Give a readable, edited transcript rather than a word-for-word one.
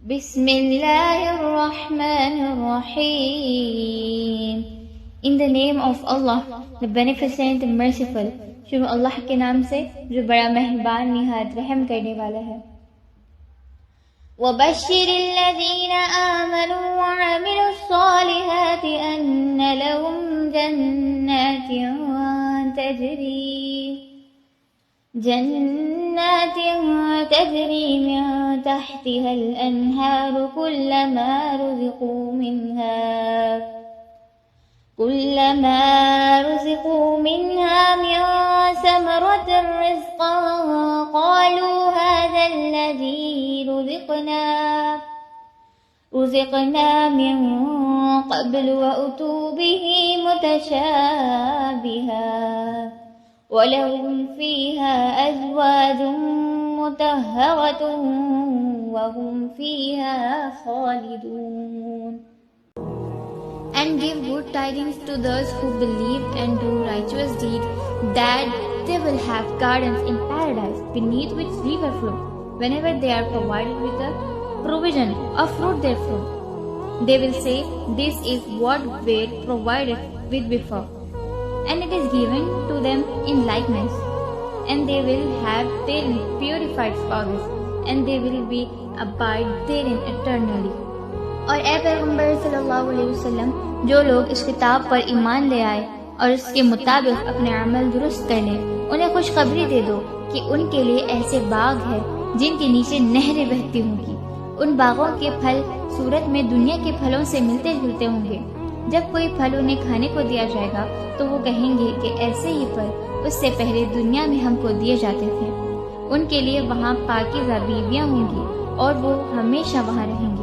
बिस्मिल्लाहिर्रहमानिर्रहीम। In the name of Allah, the Beneficent and Merciful। शुरू अल्लाह के नाम से जो बड़ा मेहरबान निहायत रहम करने वाला है। वबश्शिरिल्लज़ीन आमनू वअमिलुस्सालिहाति अन्न लहुम जन्नातिन तजरी मिन तहतिहल अन्हार कुल्लमा रुज़िक़ू मिन्हा मिन समरतिर रिज़्क़न क़ालू हाज़ाल्लज़ी रुज़िक़ना मिन क़ब्लु वअतू बिही मुतशाबिहा वलहुम फ़ीहा अज़वाजुम मुतहहरतुन वहुम फ़ीहा ख़ालिदून। And give good tidings to those who believe and do righteous deeds, that they will have gardens in paradise beneath which rivers flow, whenever they are provided with a provision of fruit therefrom. They will say, "This is what we were provided with before," and it is given to them in likeness, and they will have therein purified spouses, and they will be abide therein eternally। और ए पैगम्बर सल्लल्लाहु अलैहि वसल्लम, जो लोग इस किताब पर ईमान ले आए और इसके मुताबिक अपने अमल दुरुस्त कर लें, उन्हें खुशखबरी दे दो कि उनके लिए ऐसे बाग है जिनके नीचे नहरें बहती होंगी। उन बागों के फल सूरत में दुनिया के फलों से मिलते जुलते होंगे। जब कोई फल उन्हें खाने को दिया जाएगा तो वो कहेंगे कि ऐसे ही फल उससे पहले दुनिया में हमको दिए जाते थे। उनके लिए वहाँ पाकीज़ा बीवियाँ होंगी और वो हमेशा वहाँ रहेंगे।